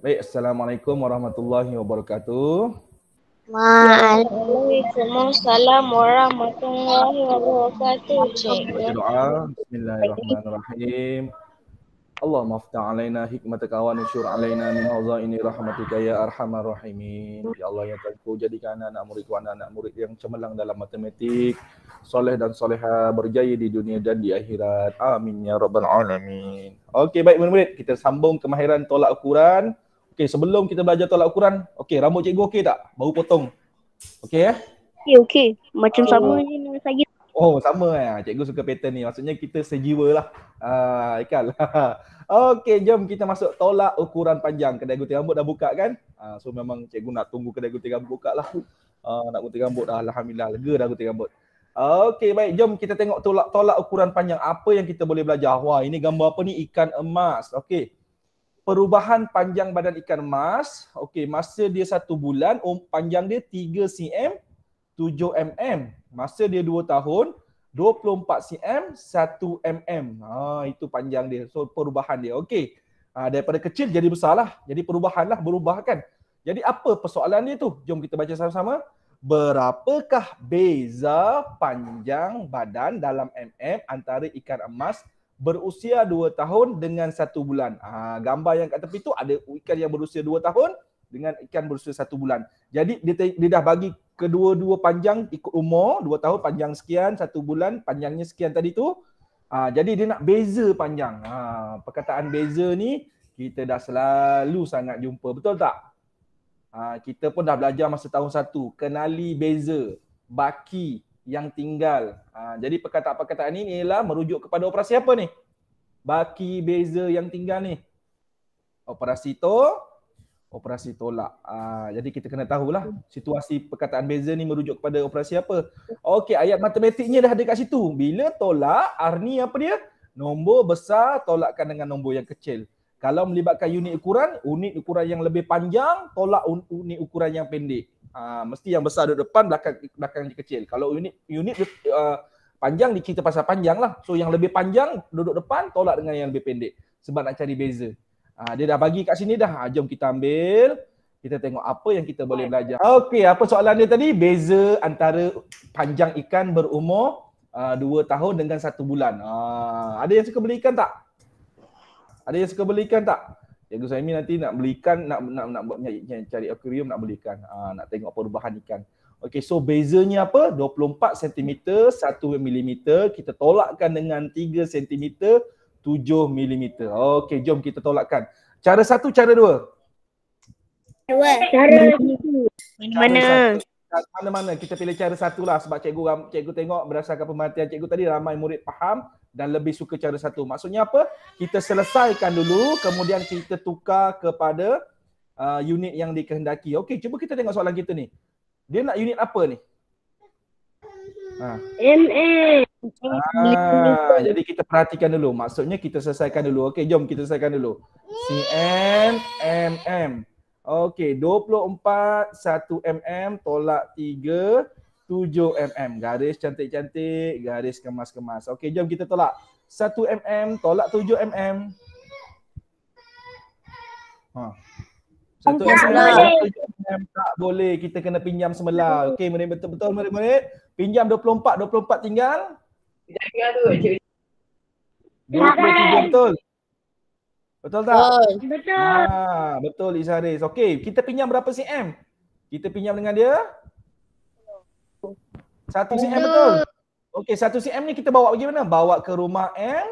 Baik, Assalamualaikum warahmatullahi wabarakatuh. Waalaikumsalam warahmatullahi wabarakatuh, Baca Cikgu. doa. Bismillahirrahmanirrahim. Allahumma aftah alaina hikmataka wa nusyur alaina min hazaini rahmatika ya arhamar rahimin. Ya Allah, ya Tuhanku, jadikan anak muridku anak murid yang cemerlang dalam matematik, soleh dan soleha, berjaya di dunia dan di akhirat. Amin ya rabbal alamin. Okey, baik murid-murid, kita sambung kemahiran tolak ukuran. Okey, sebelum kita belajar tolak ukuran, okey, rambut cikgu okey tak? Baru potong. Okey ya? Okey. Macam sama je dengan saya. Oh, sama cikgu suka pattern ni. Maksudnya kita sejiwa lah. Ikal. Okey, jom kita masuk tolak ukuran panjang. Kedai gunting rambut dah buka kan? So memang cikgu nak tunggu kedai gunting rambut buka lah. Nak gunting rambut dah, alhamdulillah. Lega dah gunting rambut. Okey, baik. Jom kita tengok tolak ukuran panjang. Apa yang kita boleh belajar? Wah, ini gambar apa ni? Ikan emas. Okey. Perubahan panjang badan ikan emas. Okey, masa dia 1 bulan, panjang dia 3 cm, 7 mm. Masa dia 2 tahun, 24 cm, 1 mm. Itu panjang dia. So perubahan dia. Okey. Daripada kecil jadi besar lah. Jadi perubahan lah, berubah kan. Jadi apa persoalan dia tu? Jom kita baca sama-sama. Berapakah beza panjang badan dalam mm antara ikan emas berusia 2 tahun dengan 1 bulan? Gambar yang kat tepi tu ada ikan yang berusia 2 tahun dengan ikan berusia 1 bulan. Jadi dia dah bagi kedua-dua panjang ikut umur, 2 tahun panjang sekian, 1 bulan panjangnya sekian tadi tu. Jadi dia nak beza panjang. Perkataan beza ni kita dah selalu sangat jumpa, betul tak? Kita pun dah belajar masa tahun 1, kenali beza, baki yang tinggal. Jadi perkataan-perkataan ini ialah merujuk kepada operasi apa ni? Baki, beza yang tinggal ni. Operasi tolak. Jadi kita kena tahulah situasi perkataan beza ni merujuk kepada operasi apa. Okey, ayat matematiknya dah ada kat situ. Bila tolak, arni apa dia? Nombor besar tolakkan dengan nombor yang kecil. Kalau melibatkan unit ukuran yang lebih panjang, tolak unit ukuran yang pendek. Mesti yang besar duduk depan, belakang yang kecil. Kalau unit panjang, kita pasal panjang lah. So yang lebih panjang duduk depan, tolak dengan yang lebih pendek. Sebab nak cari beza. Dia dah bagi kat sini dah. Jom kita ambil. Kita tengok apa yang kita boleh belajar. Okey, apa soalan dia tadi? Beza antara panjang ikan berumur 2 tahun dengan 1 bulan. Ada yang suka beli ikan tak? Ada yang suka beli ikan tak? Cikgu Saimi nanti nak beli ikan, nak cari akuarium, nak beli ikan. Nak tengok perubahan ikan. Okey, so bezanya apa? 24 cm, 1 mm. Kita tolakkan dengan 3 cm, 7 mm. Okey, jom kita tolakkan. Cara 1, cara 2. Cara mana? Mana-mana kita pilih cara 1 lah sebab cikgu tengok berdasarkan pemerhatian cikgu tadi ramai murid faham dan lebih suka cara 1. Maksudnya apa? Kita selesaikan dulu kemudian kita tukar kepada unit yang dikehendaki. Okey, cuba kita tengok soalan kita ni. Dia nak unit apa ni? mm. Jadi kita perhatikan dulu. Maksudnya kita selesaikan dulu. Okey, jom kita selesaikan dulu. cm, mm. Okey, 24, 1 mm, tolak 3, 7 mm. Garis cantik-cantik, garis kemas-kemas. Okey, jom kita tolak. 1 mm, tolak 7 mm. 1 mm, 7 mm. Tak boleh, kita kena pinjam sebelah. Okey, betul-betul murid-murid. Pinjam 24 tinggal. 23 betul? Betul tak? Betul. Betul Isaris. Okey, kita pinjam berapa cm? Kita pinjam dengan dia 1 cm betul? Okey, 1 cm ni kita bawa bagaimana? Bawa ke rumah mm.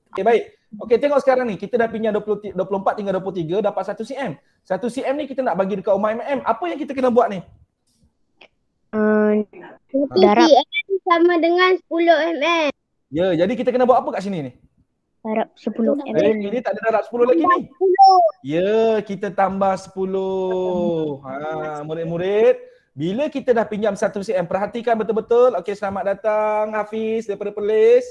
Okey, baik. Okey, tengok sekarang ni. Kita dah pinjam 24 tinggal 23 dapat 1 cm. 1 cm ni kita nak bagi dekat rumah mm. Apa yang kita kena buat ni? Darab sama dengan 10 mm. Ya, jadi kita kena buat apa kat sini ni? Darab 10 mm. Ini tak ada darab 10 lagi ni. Ya, kita tambah 10. Murid-murid, bila kita dah pinjam 1 cm, perhatikan betul-betul. Okey, selamat datang Hafiz daripada Perlis.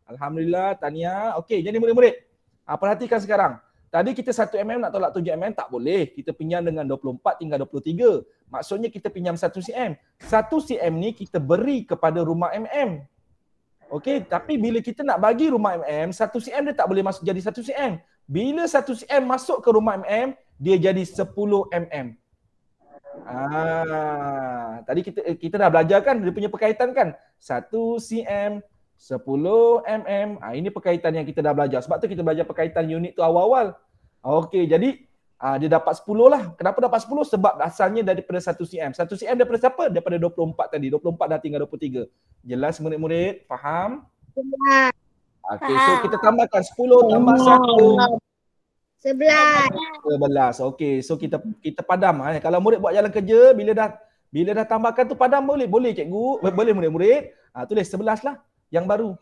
Alhamdulillah, Tania. Okey, jadi murid-murid, perhatikan sekarang. Tadi kita 1 mm nak tolak 7 mm, tak boleh. Kita pinjam dengan 24 tinggal 23. Maksudnya kita pinjam 1 cm. 1 cm ni kita beri kepada rumah mm. Okey, tapi bila kita nak bagi rumah mm, 1 cm dia tak boleh masuk jadi 1 cm. Bila 1 cm masuk ke rumah mm, dia jadi 10 mm. Tadi kita dah belajar kan dia punya perkaitan kan? 1 cm, 10 mm. Ini perkaitan yang kita dah belajar. Sebab tu kita belajar perkaitan unit tu awal-awal. Okey, jadi dia dapat 10 lah. Kenapa dapat 10? Sebab asalnya daripada 1 cm. 1 cm daripada siapa? Daripada 24 tadi. 24 dah tinggal 23. Jelas murid-murid? Faham? Jelas. Okey, so kita tambahkan 10 tambah 1. 11. Okey, so kita padam. Kalau murid buat jalan kerja, bila dah tambahkan tu padam boleh cikgu, boleh murid-murid. Tulis 11 lah yang baru.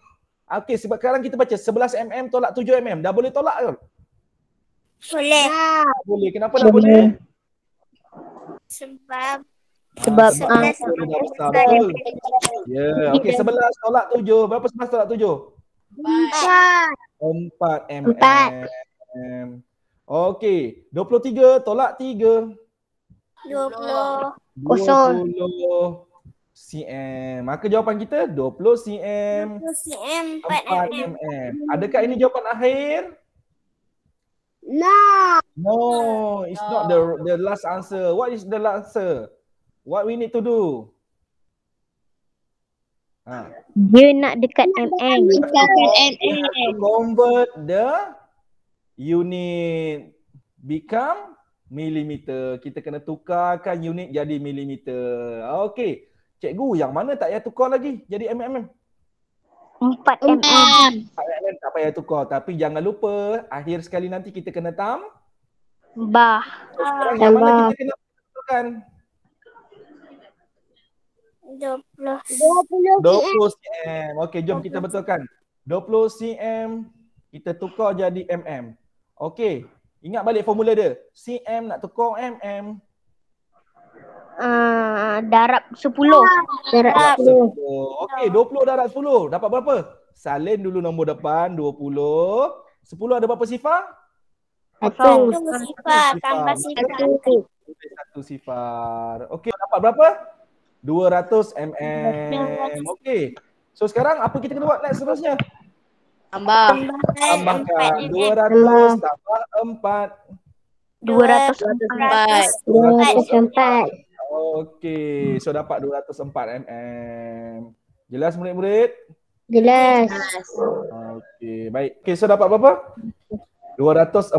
Okey, sebab sekarang kita baca 11 mm tolak 7 mm. Dah boleh tolak ke? Boleh. Boleh. Kenapa dah boleh? Sebab Sebab dah besar betul. Ya, okey 11 tolak 7. Berapa 11 tolak 7? 4 mm. Okey, 23 tolak 3. 20. 20 cm. Maka jawapan kita 20 cm. 20 cm. 4 mm. Adakah ini jawapan akhir? No. No, it's not the last answer. What is the last answer? What we need to do? Dia nak dekat mm. Convert the unit become millimeter. Kita kena tukarkan unit jadi millimeter. Okey. Cikgu, yang mana tak payah tukar lagi jadi mm? 4 mm. 4 mm tak payah tukar. Tapi jangan lupa, akhir sekali nanti kita kena Bah. sekarang yang mana kita kena tukar? 20 cm. Okey, jom kita betulkan. 20 cm kita tukar jadi mm. Okey, ingat balik formula dia. Cm nak tukar mm. Darab 10. Darab 10. Okey, 20 darab 10. Dapat berapa? Salin dulu nombor depan, 20. 10 ada berapa sifar? 1 sifar tambah sifar. 1 sifar. Okey, dapat berapa? 200 mm. Okey. So sekarang apa kita kena buat next seterusnya? Tambahkan 200 tambah 4. 204. Okey, so dapat 204 mm. Jelas murid-murid? Jelas. Okey, baik. Okey, so dapat berapa? 204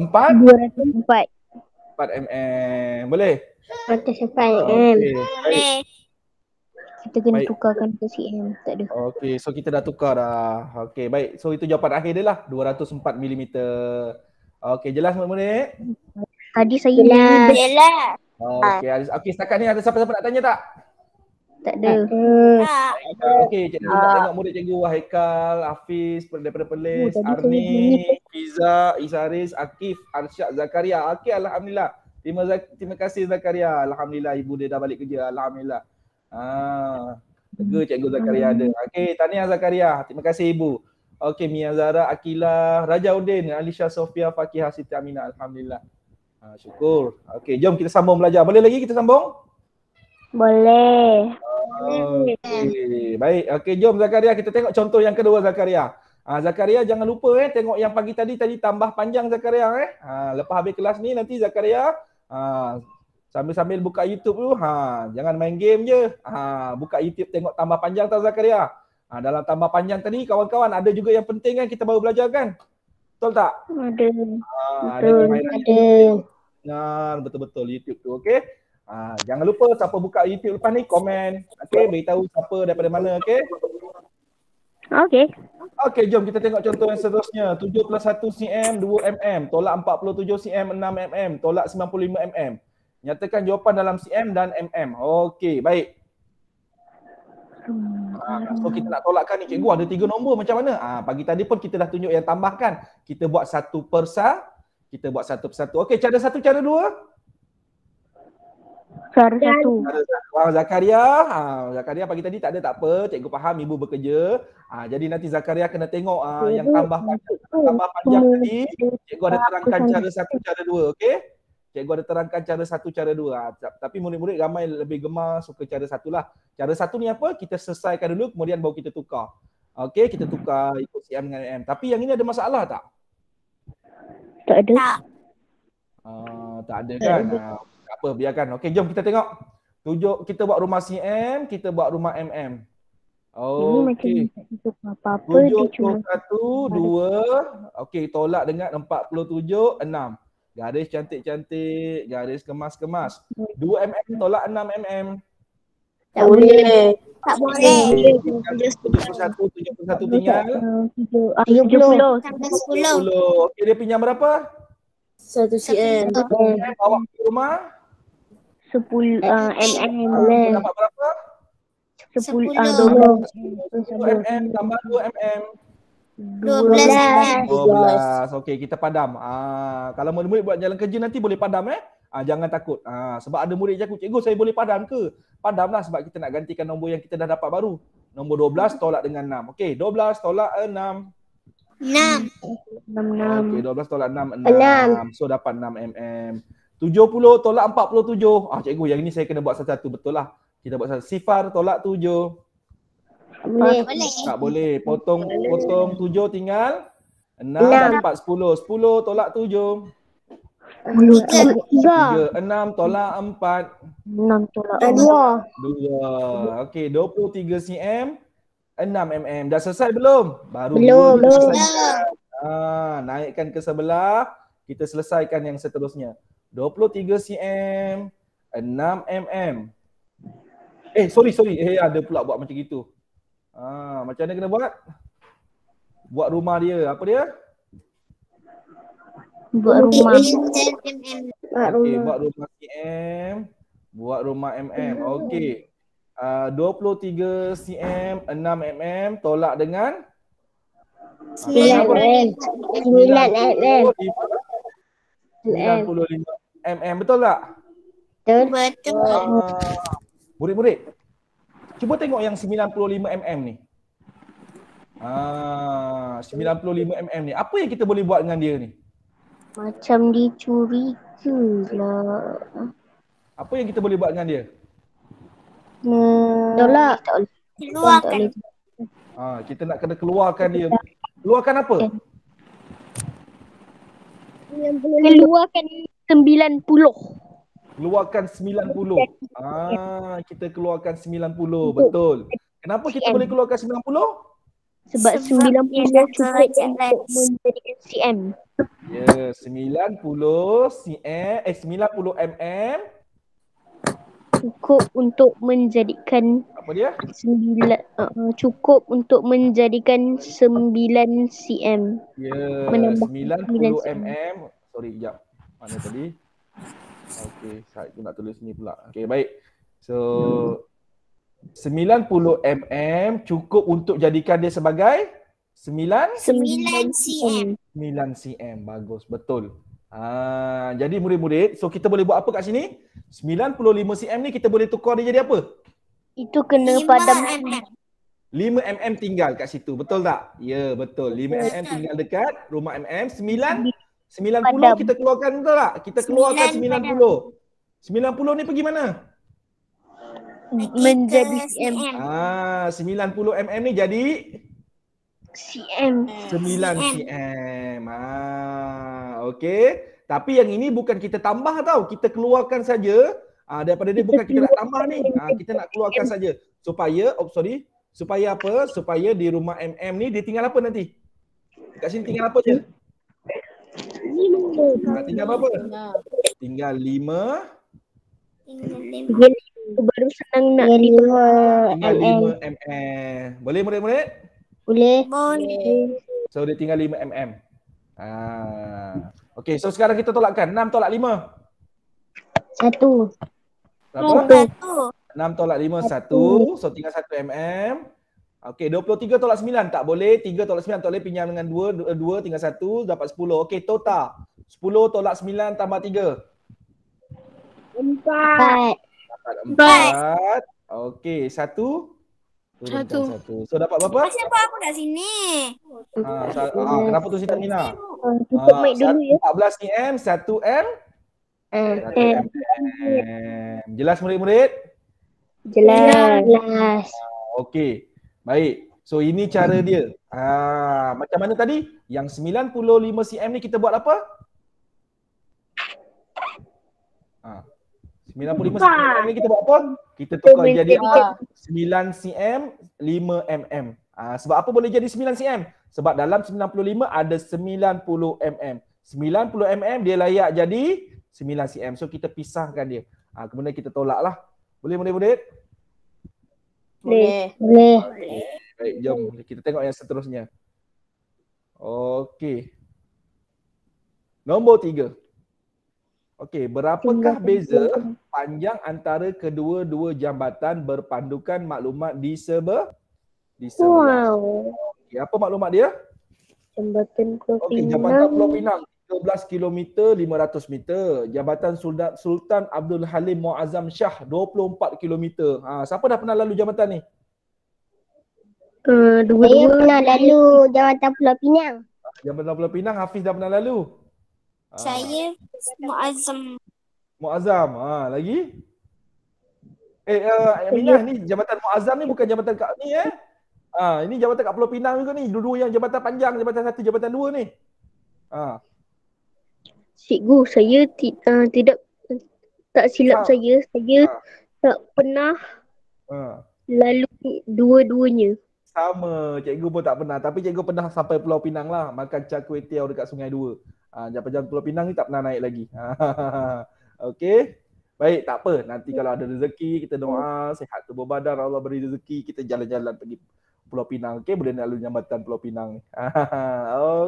mm. Boleh? 204 Okey, baik. Kita kena Baik. tukarkan ke cm. Tak ada. Okey, so kita dah tukar dah. Okey, baik. So itu jawapan akhir dia lah, 204 mm. Okey, jelas murid-murid? Tadi saya Jelas. Okey, setakat ni ada siapa-siapa nak tanya tak? tak ada. Okey, cikgu nak tengok murid cikgu Haikal, Hafiz daripada Perlis, Arni, Fiza, Isaris, Akif, Arsyad, Zakaria. Okey, alhamdulillah. Terima kasih Zakaria. Alhamdulillah ibu dia dah balik kerja. Alhamdulillah. Lega cikgu Zakaria ada. Okey, tahniah Zakaria. Terima kasih ibu. Okey, Mia Zara, Akila, Raja Udin, Alisha Sofia, Fakihah, Siti Aminah. Alhamdulillah. Syukur. Okey, jom kita sambung belajar. Boleh lagi kita sambung? Boleh. Okey, baik. Okey, jom Zakaria kita tengok contoh yang kedua Zakaria. Zakaria jangan lupa tengok yang pagi tadi tambah panjang Zakaria lepas habis kelas ni nanti Zakaria sambil-sambil buka YouTube tu jangan main game je. Buka YouTube tengok tambah panjang tau Zakaria. Dalam tambah panjang tadi kawan-kawan ada juga yang penting kan kita baru belajar kan? Betul tak? Ada. Ada. Betul-betul YouTube tu, okey? Jangan lupa siapa buka YouTube lepas ni komen. Okey, beritahu siapa daripada mana, okey? Okey. Okey, jom kita tengok contoh yang seterusnya. 71 cm 2 mm tolak 47 cm 6 mm tolak 95 mm. Nyatakan jawapan dalam cm dan mm. Okey, baik. So kita nak tolakkan ni cikgu ada 3 nombor macam mana? Pagi tadi pun kita dah tunjuk yang tambahkan. Kita buat satu persatu. Okey, cara satu, cara dua. Cara satu. Zakaria pagi tadi tak ada tak apa. Cikgu faham ibu bekerja. Jadi nanti Zakaria kena tengok yang tambah panjang tadi. Cikgu ada terangkan cara satu, cara dua. Okey? Cikgu ada terangkan cara satu, cara dua. Tapi murid-murid ramai lebih gemar suka cara satu lah. Cara satu ni apa? Kita selesaikan dulu kemudian baru kita tukar. Okey, kita tukar ikut cm dengan mm. Tapi yang ini ada masalah tak? Tak ada. Tak. Tak ada kan? Tak apa, biarkan. Okey, jom kita tengok. Kita buat rumah cm, kita buat rumah mm. Ini macam Okey. tak tutup apa-apa. Dia cuma 71, 2. Okey, tolak dengan 47, 6. Garis cantik-cantik, garis kemas-kemas. 2 mm tolak 6 mm. Tak boleh. Tak boleh. 71 tinggal 70. Tambah 10. 10. Okey, dia pinjam berapa? 1 cm. Bawa ke rumah. 10 mm. Dapat berapa? 10 10. 10 mm tambah 2 mm. 12 mm. 12. Okey, kita padam. Kalau murid-murid buat jalan kerja nanti boleh padam jangan takut. Sebab ada murid cakap, cikgu saya boleh padam ke? Padamlah sebab kita nak gantikan nombor yang kita dah dapat baru. Nombor 12 tolak dengan 6. Okey, 12 tolak 6. 6. Okey, 12 tolak 6, 6. So dapat 6 mm. 70 tolak 47. Cikgu yang ini saya kena buat satu-satu, betul lah. Kita buat satu. Sifar tolak 7. Boleh. Tak boleh. Potong 7 tinggal 6 dapat 10. 10 tolak 7. 3. 6 tolak 4. 6 tolak 2. Okey, 23 cm, 6 mm. Dah selesai belum? Baru Belum. dua kita selesaikan. Naikkan ke sebelah, kita selesaikan yang seterusnya. 23 cm, 6 mm. Sorry. Ada pula buat macam gitu. Macam mana kena buat? Buat rumah dia. Apa dia? Buat rumah. Okey, buat rumah cm, buat rumah mm. Okey. 23 cm, 6 mm tolak dengan 9 mm. 95 mm. Betul tak? Betul. Murid-murid, cuba tengok yang 95 mm ni. 95 mm ni. Apa yang kita boleh buat dengan dia ni? Macam dicuriga lah. Apa yang kita boleh buat dengan dia? Tolak. Keluarkan. Kita nak kena keluarkan dia. Keluarkan apa? Keluarkan 90. Keluarkan 90. Kita keluarkan 90. Betul. Kenapa kita boleh keluarkan 90? Sebab 90 cukup untuk menjadikan cm. Ya, 90 cm, 90 mm. Cukup untuk menjadikan Apa dia? cukup untuk menjadikan 9 cm. Ya, Menambah 90 cm. mm. Sorry, sekejap. Mana tadi? Okey, saya nak tulis ni pula. Okey, baik. So 90 mm cukup untuk jadikan dia sebagai 9 9 cm. 9 cm. Bagus, betul. Jadi murid-murid, so kita boleh buat apa kat sini? 95 cm ni kita boleh tukar dia jadi apa? Itu kena 5 padam. mm. 5 mm tinggal kat situ, betul tak? Ya, betul. 5 mm tinggal dekat rumah mm. 90 kita keluarkan, betul tak? Kita keluarkan 90. 90 ni pergi mana? Menjadi cm. 90 mm ni jadi cm. 9 cm. Okey. Tapi yang ini bukan kita tambah tau. Kita keluarkan saja. Daripada dia bukan kita nak tambah ni. Kita nak keluarkan saja. Supaya apa? Supaya di rumah mm ni dia tinggal apa nanti? Kat sini tinggal apa je? Tinggal berapa? Tinggal 5. Baru senang nak Tinggal 5 mm. Boleh murid-murid? Boleh. So dia tinggal 5 mm. Okey, so sekarang kita tolakkan. 6 tolak 5. 1. Berapa? 6 tolak 5, 1. So tinggal 1 mm. Okey, 23 tolak 9 tak boleh. 3 tolak 9 tak boleh. Pinjam dengan 2, tinggal 1. Dapat 10. Okey, total. 10 tolak 9 tambah 3. 4. Dapat 4. Okey, 1. Turunkan 1. So dapat berapa? Siapa aku kat sini? Kenapa tu Sita Mina? Tutup mic dulu ya. 14 cm, 1 m. 1 mm. Jelas murid-murid? Jelas. Okey. Baik. So ini cara dia. Macam mana tadi? Yang 95 cm ni kita buat apa? 95 cm ni kita buat apa? Kita tukar jadi apa? 9 cm, 5 mm. Sebab apa boleh jadi 9 cm? Sebab dalam 95 ada 90 mm. 90 mm dia layak jadi 9 cm. So kita pisahkan dia. Kemudian kita tolak lah. Boleh? Boleh. Baik, jom kita tengok yang seterusnya. Okey. Nombor 3. Okey, berapakah beza panjang antara kedua-dua jambatan berpandukan maklumat di sebelah? Wow. Okey, apa maklumat dia? Jambatan Pulau Okey, Jambatan Pulau Pinang 13 km 500 meter. Jambatan Sultan Abdul Halim Muazzam Shah 24 km. Siapa dah pernah lalu jambatan ni? Saya pernah lalu Jambatan Pulau Pinang. Jambatan Pulau Pinang, Hafiz dah pernah lalu? Saya Muazzam. Muazzam. Lagi? Aminah, ni Jambatan Muazzam ni bukan jambatan kat ni ini jambatan kat Pulau Pinang juga ni. Dua-dua yang jambatan panjang, jambatan 1, jambatan 2 ni. Cikgu, saya tidak tak silap saya tak pernah lalu dua-duanya. Sama, cikgu pun tak pernah. Tapi cikgu pernah sampai Pulau Pinang lah. Makan cak kuih tiaw dekat Sungai Dua. Jambatan Pulau Pinang ni tak pernah naik lagi. Okey. Baik, tak apa. Nanti kalau ada rezeki, kita doa, sihat tubuh badan, Allah beri rezeki, kita jalan-jalan pergi Pulau Pinang. Okey, boleh nak lalu jambatan Pulau Pinang ni.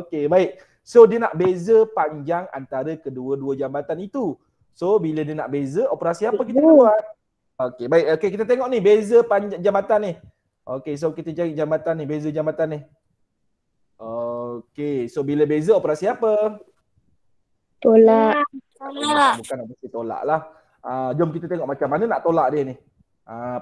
Okey, baik. So, dia nak beza panjang antara kedua-dua jambatan itu. So, bila dia nak beza, operasi apa kita kena buat? Okey, baik. Okey, kita tengok ni, beza panjang jambatan ni. Okey, so kita cari jambatan ni, beza jambatan ni. Okey, so bila beza operasi apa? Tolak. Bukan operasi tolak lah. Jom kita tengok macam mana nak tolak dia ni.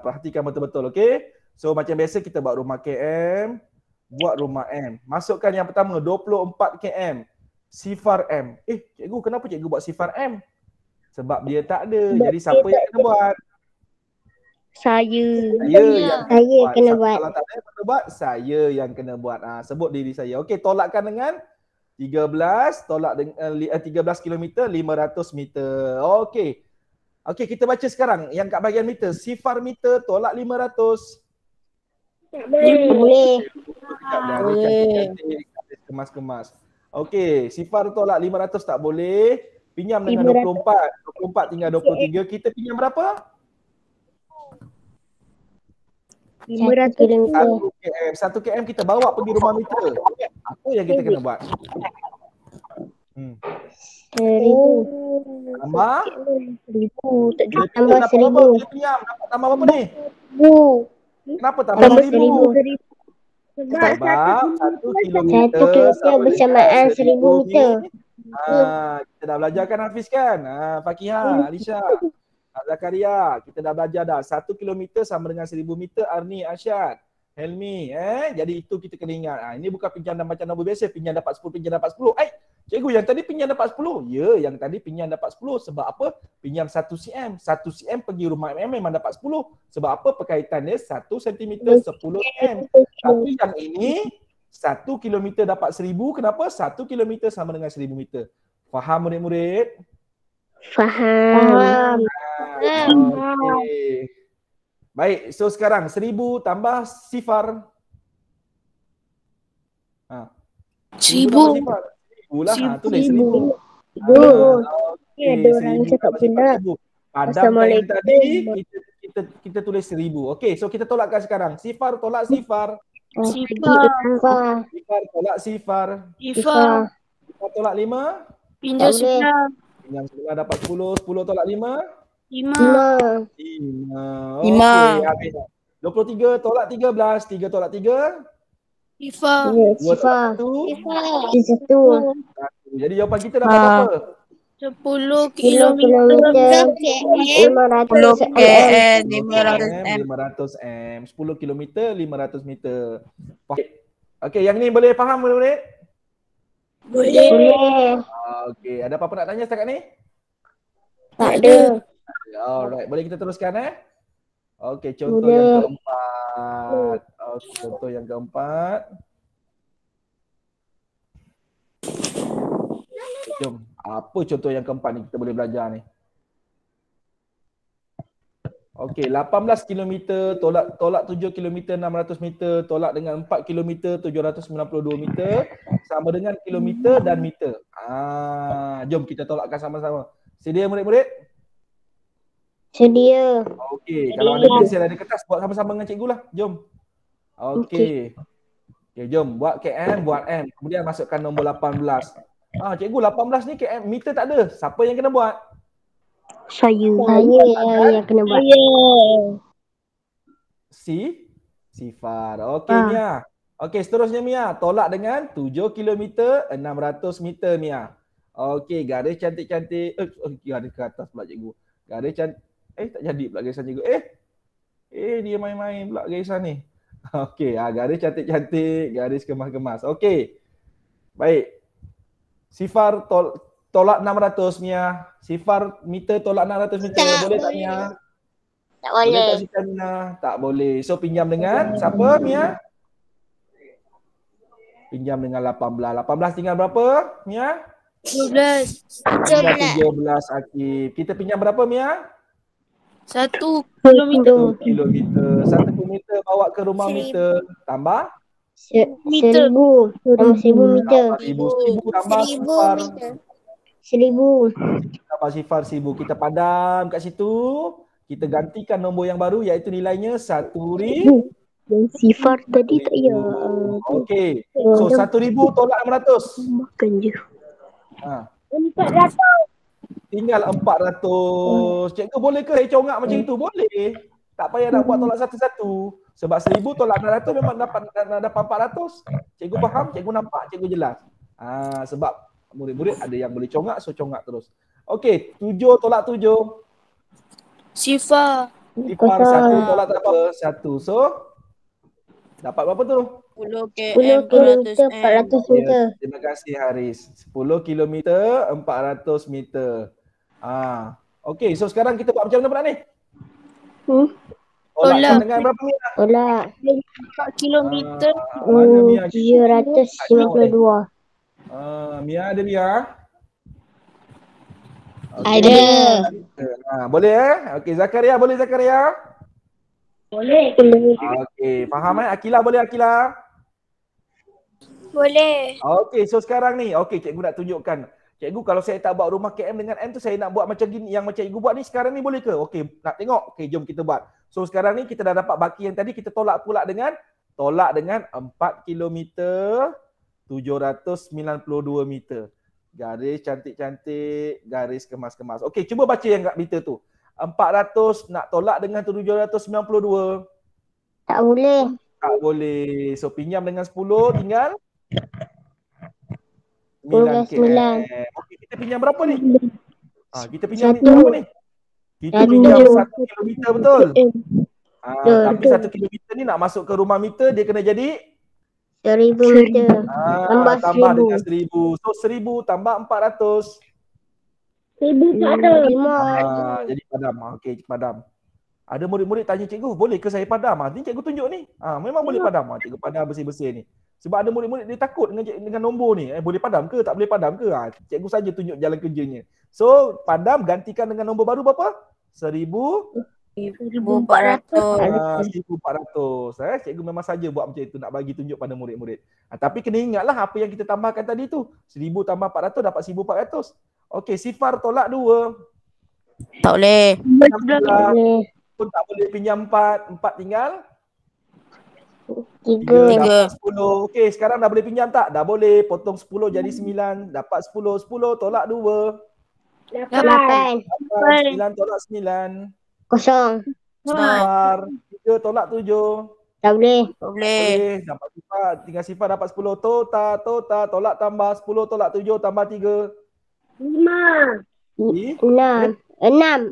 Perhatikan betul-betul, okey? So macam biasa kita buat rumah KM, buat rumah M. Masukkan yang pertama 24 km, sifar M. Cikgu, kenapa cikgu buat sifar M? Sebab dia tak ada. Jadi siapa yang kena buat? Saya yang kena buat. Kalau tak ada kena buat, saya yang kena buat. Sebut diri saya. Okey, tolakkan dengan 13, tolak dengan 13 km 500 meter. Okey. Okey, kita baca sekarang yang kat bahagian meter. Sifar meter tolak 500. Boleh. Cantik-cantik, kemas-kemas. Okey, sifar tolak 500 tak boleh. Pinjam dengan 24. 24 tinggal 23. Kita pinjam berapa? 500 km. 1 km kita bawa pergi rumah meter. Apa yang kita kena buat? 1,000. Tambah? 1,000. Tak Dia tambah dapat 1,000. berapa? Dia pinjam dapat tambah berapa ni? 1,000. Kenapa tambah Tambah 1,000? 1,000. Sebab 1 km 1 km bersamaan 1,000 meter. Kita dah belajar kan Hafiz kan? Fakihah, Alisha, Zakaria, kita dah belajar dah. 1 km sama dengan 1,000 meter. Arni, Arsyad, Helmi. Jadi itu kita kena ingat. Ini bukan pinjam dan macam nombor biasa. Pinjam dapat 10, pinjam dapat 10. Cikgu, yang tadi pinjam dapat 10. Ya, yang tadi pinjam dapat 10. Sebab apa? Pinjam 1 cm. 1 cm pergi rumah MM memang dapat 10. Sebab apa? Perkaitannya 1 cm 10 cm. Tapi yang ini 1 km dapat 1,000. Kenapa? 1 km sama dengan 1,000 meter. Faham murid-murid? Faham. Okey. Baik, so sekarang 1,000 tambah sifar. 1,000. 1,000 lah. Tulis 1,000. Okey, ada orang cakap pula. Padamkan yang tadi, kita tulis 1,000. Okey, so kita tolakkan sekarang. Sifar tolak sifar. Sifar. Sifar tolak sifar. Ifah. Sifar tolak 5. Pinjam Tak boleh. 9. Pinjam 9 dapat 10. 10 tolak 5. 5. 5. Lima. Okey, habis. 23 tolak 13. 3 tolak 3. Ifah. 2 Sifar. tolak 1. 1. Jadi jawapan kita dapat apa? 10 Km kilometer. 500 km. 500 M. 10 km 500 meter. Okey, yang ni boleh faham murid-murid? Boleh. Okey, ada apa-apa nak tanya setakat ni? Tak ada. Alright, boleh kita teruskan Okey, contoh yang keempat. Contoh yang keempat. Jom, apa contoh yang keempat ni kita boleh belajar ni? Okey, 18 kilometer tolak 7 kilometer 600 meter tolak dengan 4 kilometer 792 meter sama dengan kilometer dan meter. Jom kita tolakkan sama-sama. Sedia murid-murid? Sedia. Okey, kalau ada pensel ada kertas buat sama-sama dengan cikgu lah. Jom. Okey. Okey, jom buat km, buat m. Kemudian masukkan nombor 18. Cikgu 18 ni km meter tak ada. Siapa yang kena buat? Saya yang kena buat. Sifar. Okey Mia. Okey, seterusnya Mia, tolak dengan 7 kilometer 600 meter Mia. Okey, garis cantik-cantik. Garis ke atas pula cikgu. Garis cantik. Tak jadi pula garisan cikgu. Dia main-main pula garisan ni. Okey, garis cantik-cantik, garis kemas-kemas. Okey. Baik. Sifar tolak 600 Mia. Sifar meter tolak 600 meter. Boleh tak Mia? Tak Boleh boleh. tak Sifar Mia? Tak boleh. So pinjam dengan siapa Mia? Pinjam dengan 18. 18 tinggal berapa Mia? 12. Tinggal 17 Akif. Kita pinjam berapa Mia? 1 kilometer. 1 kilometer. 1 kilometer bawa ke rumah meter. Tambah? 1,000. Tambah 1,000 meter. Tambah 1,000. Tambah Sifar. 1,000. Tambah Sifar 1,000. Kita padam kat situ. Kita gantikan nombor yang baru iaitu nilainya 1,000. Yang sifar tadi tak ya. Okey. So 1,000 tolak 600. Makan je. 400. Tinggal 400. Cikgu boleh ke congak macam itu? Boleh. Tak payah nak buat tolak satu-satu. Sebab 1,000 tolak 600 memang dapat 400. Cikgu faham? Cikgu nampak? Cikgu jelas? Sebab murid-murid ada yang boleh congak, so congak terus. Okey, 7 tolak 7. Sifar. Sifar 1 tolak berapa? 1. So, dapat berapa tu? 10 10 kilometer 400 meter. Terima kasih Haris. 10 kilometer 400 meter. Okey, so sekarang kita buat macam mana pula ni? Tolak. Dengan berapa ni? Tolak 4 kilometer. Mana Mia? 752. Mia ada Mia? Ada. Boleh Okey, Zakaria boleh Zakaria? Boleh. Okey, faham Akila boleh Akila? Boleh. Okey, so sekarang ni, cikgu nak tunjukkan. Cikgu kalau saya tak buat rumah KM dengan M tu saya nak buat macam gini, yang macam cikgu buat ni sekarang ni boleh ke? Okey, nak tengok. Okey, jom kita buat. So sekarang ni kita dah dapat baki yang tadi, kita tolak pula dengan 4 kilometer 792 meter. Garis cantik-cantik, garis kemas-kemas. Okey, cuba baca yang kat meter tu. 400 nak tolak dengan 792. Tak boleh. Tak boleh. So pinjam dengan 10 tinggal 9 9 km. Okey, kita pinjam berapa ni? Kita pinjam Satu. berapa ni? Kita Satu. pinjam 1 kilometer betul? Tapi Betul. 1 kilometer ni nak masuk ke rumah meter dia kena jadi 1,000 meter. tambah Tambah 1,000. dengan 1,000. So 1,000 tambah 400. 1,400. Jadi padam. Okey, padam. Ada murid-murid tanya cikgu, boleh ke saya padam? Ni cikgu tunjuk ni. Memang boleh padam. Cikgu padam bersih-bersih ni. Sebab ada murid-murid dia takut dengan nombor ni. Boleh padam ke? Tak boleh padam ke? Cikgu saja tunjuk jalan kerjanya. So, padam gantikan dengan nombor baru berapa? 1,400. 1,400. Cikgu memang saja buat macam itu nak bagi tunjuk pada murid-murid. Tapi kena ingatlah apa yang kita tambahkan tadi tu. 1,000 tambah 400 dapat 1,400. Okey, Sifar tolak 2. Tak boleh. Boleh. Pun tak boleh pinjam 4. 4 tinggal 3. dapat 10. Okey, sekarang dah boleh pinjam tak? Dah boleh. Potong 10 jadi 9. Dapat 10. 10 tolak 2. 8. 9 tolak 9. Kosong. Sifar. 3 tolak 7. Tak boleh. Tak boleh. Boleh. Dapat Sifar. Tinggal Sifar dapat 10. Total. Tolak tambah 10 tolak 7 tambah 3. 5. 6. 6.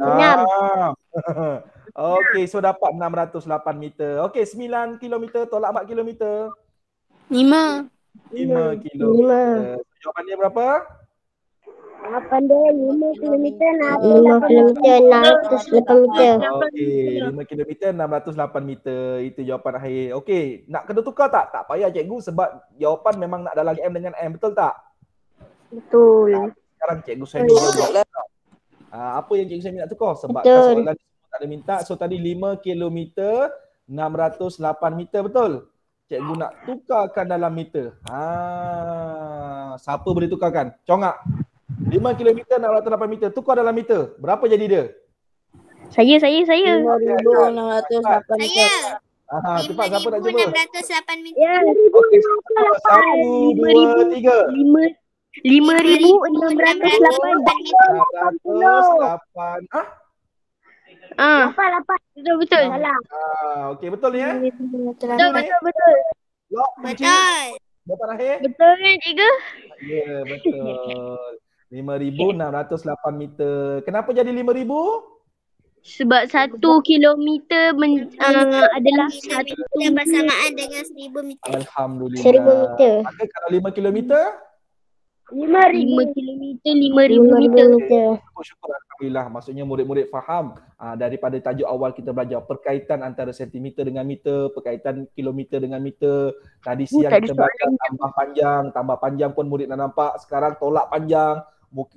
Okey, so dapat 608 meter. Okey, 9 kilometer tolak 4 kilometer. 5. 5 kilometer. Jawapannya berapa? Jawapan dia 5 kilometer 5 kilometer 608 meter. Okey, 5 kilometer 608 meter. Itu jawapan akhir. Okey, nak kena tukar tak? Tak payah cikgu sebab jawapan memang nak dalam M dengan M. Betul tak? Betul. Sekarang cikgu saya minta jawab. Apa yang cikgu saya nak tukar? Sebab Betul. soalan tak dia minta. So tadi 5 kilometer 608 meter, betul? Cikgu nak tukarkan dalam meter. Siapa boleh tukarkan? Congak. 5 kilometer 608 meter. Tukar dalam meter. Berapa jadi dia? Saya. 5.608 meter. Cepat siapa nak cuba? 5,608 meter. Ya. Okey, 1, 2, 3. 5,608 meter. 608. Betul. Salah. Okey, betul ni eh? Betul. Lock kunci. Betul. Jawapan akhir? Betul kan cikgu? Ya, betul. 5,608 meter. Kenapa jadi 5,000? Sebab 1 kilometer adalah satu Kilometer bersamaan dengan 1,000 meter. Alhamdulillah. 1,000 meter. Maka kalau 5 kilometer, 5 kilometer 5,000 meter. syukur Alhamdulillah. Maksudnya murid-murid faham daripada tajuk awal kita belajar perkaitan antara sentimeter dengan meter, perkaitan kilometer dengan meter. Tadi siang tak ada kita belajar tambah panjang pun murid dah nampak. Sekarang tolak panjang,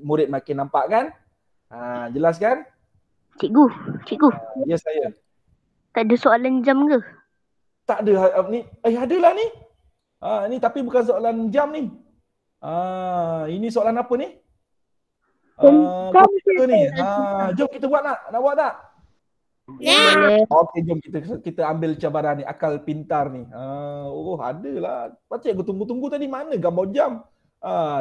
murid makin nampak kan? Jelas kan? Cikgu. Ya saya. Tak ada soalan jam ke? Tak ada ni. Adalah ni. Ni tapi bukan soalan jam ni. Ini soalan apa ni? Komputer ni. Jom kita buat nak? Nak buat tak? Boleh. Okey, jom kita ambil cabaran ni, akal pintar ni. Adalah. Macam aku tunggu-tunggu tadi mana gambar jam?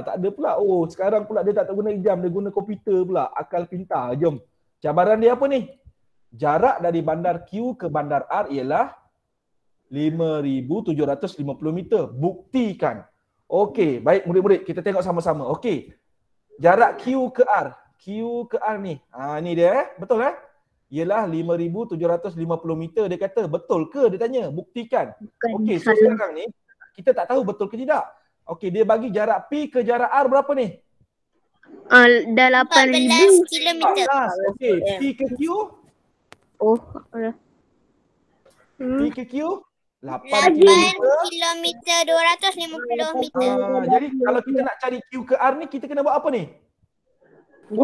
Tak ada pula. Sekarang pula dia tak guna jam, dia guna komputer pula. Akal pintar. Jom. Cabaran dia apa ni? Jarak dari bandar Q ke bandar R ialah 5,750 meter. Buktikan. Okey, baik murid-murid, kita tengok sama-sama. Okey. Jarak Q ke R. Q ke R ni. Ni dia betul Ialah 5,750 meter dia kata. Betul ke dia tanya? Buktikan. Okey, so sekarang ni kita tak tahu betul ke tidak. Okey, dia bagi jarak P ke jarak R berapa ni? Dah 8,000. 14 kilometer. Okey, P ke Q? P ke Q? 8 kilometer. Kilometer 250 meter. Jadi kalau kita nak cari Q ke R ni, kita kena buat apa ni? 8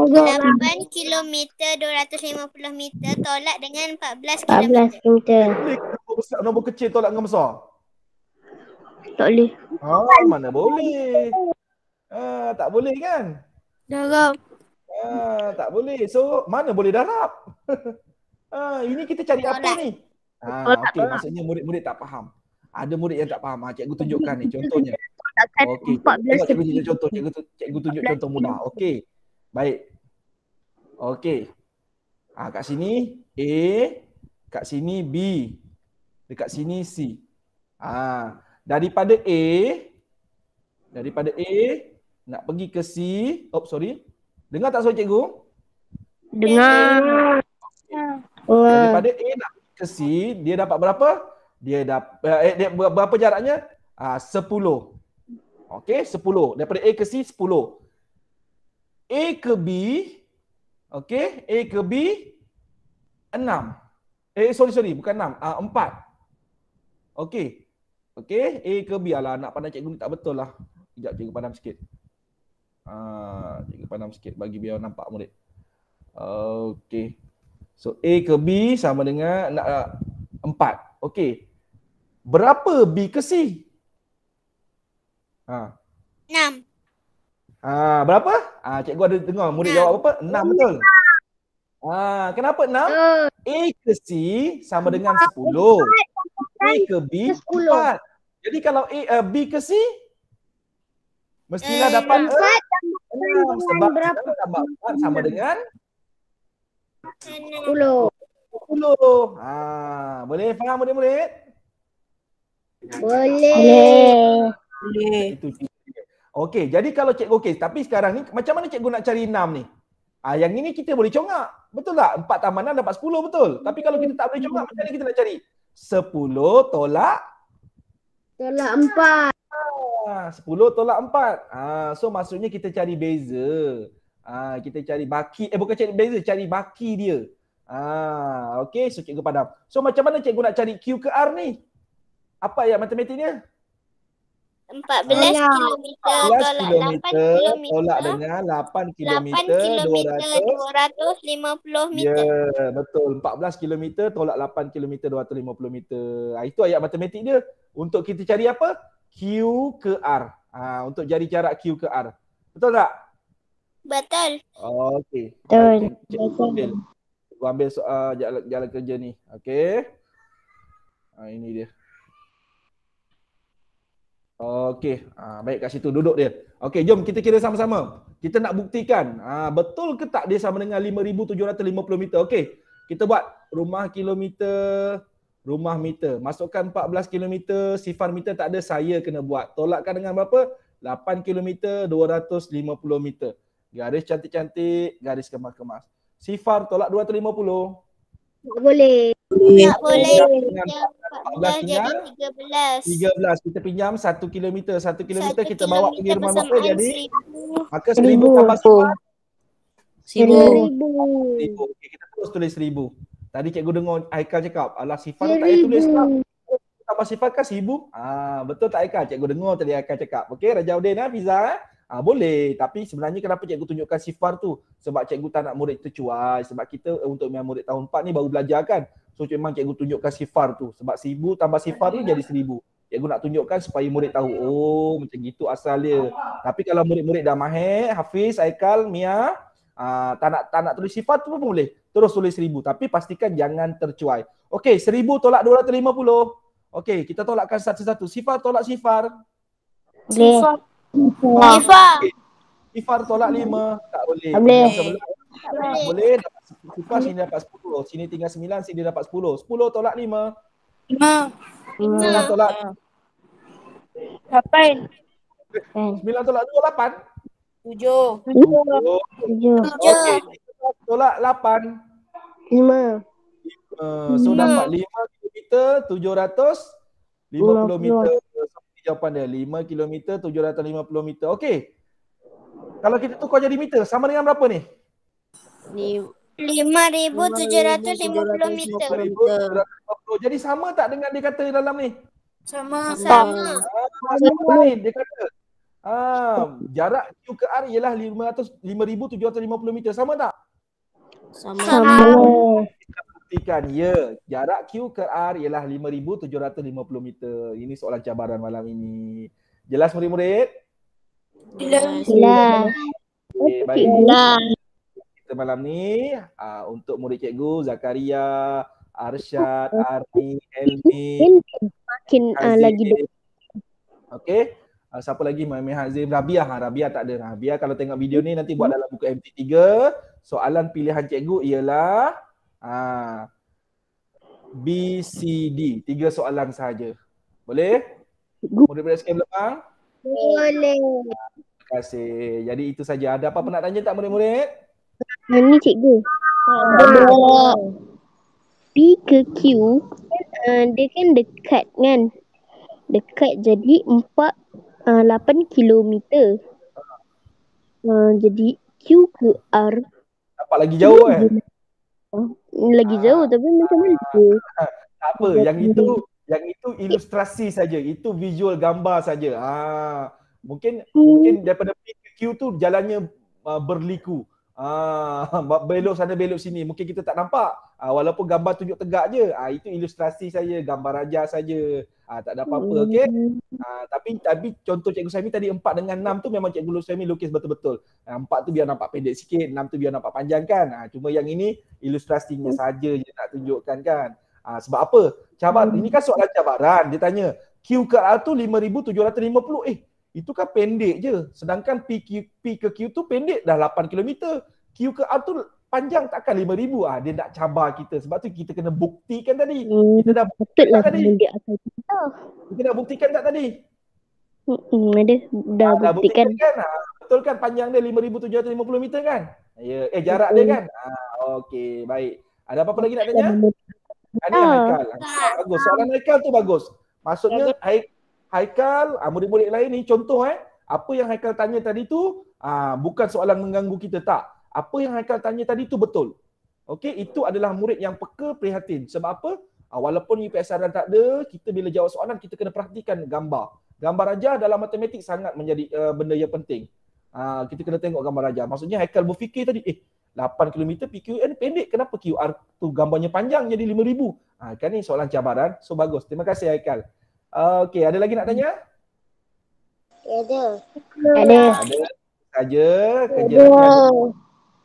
kilometer 250 meter tolak dengan 14 kilometer. 14 meter. Boleh nombor kecil tolak dengan besar? Tak boleh. Mana boleh. Tak boleh kan? Darab. Tak boleh. So, mana boleh darab? Ini kita cari apa ni? Okey, maksudnya murid-murid tak faham. Ada murid yang tak faham. Cikgu tunjukkan ni contohnya. Okey, cikgu tunjuk contoh. Cikgu tunjuk contoh mudah. Okey. Baik. Okey. Kat sini A, kat sini B, dekat sini C. Daripada A nak pergi ke C. Dengar tak suara cikgu? Dengar. Daripada A nak pergi ke C, dia dapat berapa? Dia dapat berapa jaraknya? 10. Okey, 10. Daripada A ke C 10. A ke B, okey, A ke B 6. Sorry, bukan 6, 4. Okey. A ke B. Nak pandang cikgu ni tak betul lah. Sekejap cikgu padam sikit. Cikgu padam sikit bagi biar nampak murid. Okey. So A ke B sama dengan 4. Okey. Berapa B ke C? 6. Berapa? Cikgu ada dengar murid jawab apa? 6 betul. Kenapa 6? A ke C sama dengan 10. A ke B 4. Jadi kalau B ke C mestilah dapat 6. Sebab tambah 4 sama dengan 10. 10. Boleh faham murid-murid? Boleh. Itu. Okey, jadi kalau cikgu tapi sekarang ni macam mana cikgu nak cari 6 ni? Yang ini kita boleh congak. Betul tak? 4 tambah 6 dapat 10 betul. Tapi kalau kita tak boleh congak, macam mana kita nak cari? 10 tolak 4. 10 tolak 4. So maksudnya kita cari beza. Kita cari baki, bukan cari beza, cari baki dia. Okey, so cikgu padam. So macam mana cikgu nak cari Q ke R ni? Apa ayat matematiknya? 14 kilometer 14 tolak 8 kilometer kilometer tolak dengan 8 8 kilometer kilometer 200. 250 Ya, meter. betul. 14 kilometer tolak 8 kilometer 250 meter. Itu ayat matematik dia. Untuk kita cari apa? Q ke R. Untuk cari jarak Q ke R. Betul tak? Betul. Okey. Betul. Baik, cikgu ambil soal jalan kerja ni. Okey. Ini dia. Okey, baik kat situ duduk dia. Okey, jom kita kira sama-sama. Kita nak buktikan betul ke tak dia sama dengan 5,750 meter. Okey, kita buat rumah kilometer, rumah meter. Masukkan 14 kilometer, sifar meter tak ada, saya kena buat. Tolakkan dengan berapa? 8 kilometer 250 meter. Garis cantik-cantik, garis kemas-kemas. Sifar tolak 250. Tak boleh. Tak boleh. Dengan 14 jadi 13. 13. Kita pinjam 1 kilometer. 1 kilometer 1 kita bawa pergi rumah kilometer berapa bersamaan jadi? 1000. Maka 1,000 tambah sifar. 1,000. 1,000. Okey, kita terus tulis 1,000. Tadi cikgu dengar Haikal cakap, alah sifar tu tak payah tulis tak. Tambah sifar kan 1,000. Betul tak Haikal? Cikgu dengar tadi Haikal cakap. Okey, Rajaudin Fiza. Boleh, tapi sebenarnya kenapa cikgu tunjukkan sifar tu? Sebab cikgu tak nak murid tercuai. Sebab kita untuk yang murid tahun 4 ni baru belajar kan. So memang cikgu tunjukkan sifar tu. Sebab 1,000 tambah sifar tu jadi 1,000. Cikgu nak tunjukkan supaya murid tahu, oh macam gitu asal dia. Tapi kalau murid-murid dah mahir, Hafiz, Haikal, Mia, tak nak tulis sifar tu pun boleh. Terus tulis 1,000. Tapi pastikan jangan tercuai. Okey, 1,000 tolak 250. Okey, kita tolakkan satu-satu. Sifar tolak sifar. Boleh. Sifar. Sifar tolak 5. Tak boleh. Tak boleh. Tak boleh. Boleh. Sifar sini dapat 10. Sini tinggal 9, sini dapat 10. 10 tolak 5. 9 tolak 8. 9 tolak 2, 8. 7. 7. Okey. Tolak 8. 5. So dapat 5 kilometer 750 meter. Jawapan dia 5 kilometer 750 meter. Okey. Kalau kita tukar jadi meter sama dengan berapa ni? 5,750 meter. 5,750. Jadi sama tak dengan dia kata dalam ni? Sama. Sama. Sama lain dia kata. Jarak Q ke R ialah 5,750 meter. Sama tak? Sama. Buktikan ya, jarak Q ke R ialah 5,750 meter. Ini soalan cabaran malam ini. Jelas murid-murid? Jelas. Okay, baik. Kita malam ni untuk murid cikgu Zakaria, Arsyad, Arni, Helmi, Makin lagi okey. Siapa lagi? Mami Hazim, Rabiah. Rabiah tak ada. Rabiah kalau tengok video ni nanti buat dalam buku MT3. Soalan pilihan cikgu ialah B, C, D. 3 soalan sahaja. Boleh? Murid-murid sekalian belakang? boleh. Terima kasih. Jadi itu saja. Ada apa-apa nak tanya tak murid-murid? Ni cikgu. P ke Q dia kan dekat kan. Dekat jadi 8 kilometer. Jadi Q ke R Dapat lagi jauh kan? lagi jauh tapi macam mana? Tak apa. Yang itu ilustrasi saja. Itu visual gambar saja. Mungkin daripada P ke Q tu jalannya berliku. Belok sana belok sini. Mungkin kita tak nampak. Walaupun gambar tunjuk tegak je. Itu ilustrasi saja, gambar raja saja. Tak ada apa-apa, okey. Tapi contoh Cikgu Saimi tadi 4 dengan 6 tu memang Cikgu Saimi lukis betul-betul. 4 tu biar nampak pendek sikit, 6 tu biar nampak panjang kan. Cuma yang ini ilustrasinya saja je nak tunjukkan kan. Sebab apa? Ini kan soalan cabaran. Dia tanya, Q ke R tu 5,750. Itu kan pendek je. Sedangkan P ke Q tu pendek dah 8 km. Q ke R tu panjang takkan 5,000. Dia nak cabar kita. Sebab tu kita kena buktikan tadi. Kita dah buktikan tadi. Kita dah buktikan tak tadi? Dah buktikan. Kan? Betul kan panjang dia 5,750 meter kan? Ya, jarak dia kan? Okey, baik. Ada apa-apa lagi nak tanya? Ada Haikal. Bagus. Soalan Haikal tu bagus. Maksudnya Haikal, murid-murid lain ni contoh apa yang Haikal tanya tadi tu bukan soalan mengganggu kita tak. Apa yang Haikal tanya tadi tu betul. Okey, itu adalah murid yang peka, prihatin. Sebab apa? Walaupun UPSR tak ada, kita bila jawab soalan kita kena perhatikan gambar. Gambar raja dalam matematik sangat menjadi benda yang penting. Kita kena tengok gambar raja. Maksudnya Haikal berfikir tadi, 8 km PQN pendek, kenapa QR tu gambarnya panjang jadi 5,000? Kan ni soalan cabaran. So bagus. Terima kasih Haikal. Okey, ada lagi nak tanya? Ada. Ada. Ada saja kerja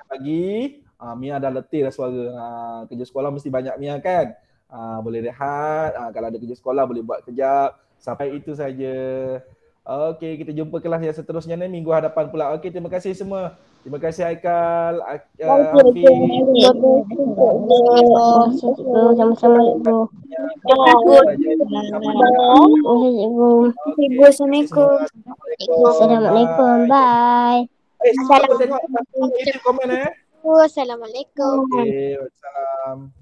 pagi. Mia dah letih dah suara. Kerja sekolah mesti banyak Mia kan? Boleh rehat. Kalau ada kerja sekolah boleh buat kejap. Sampai itu saja. Okey, kita jumpa kelas yang seterusnya ni minggu hadapan pula. Okey, terima kasih semua. Terima kasih Haikal, Hafiz. Sama-sama cikgu. Assalamualaikum. Assalamualaikum. Bye. Siapa tengok komen Assalamualaikum. Okey, wassalam.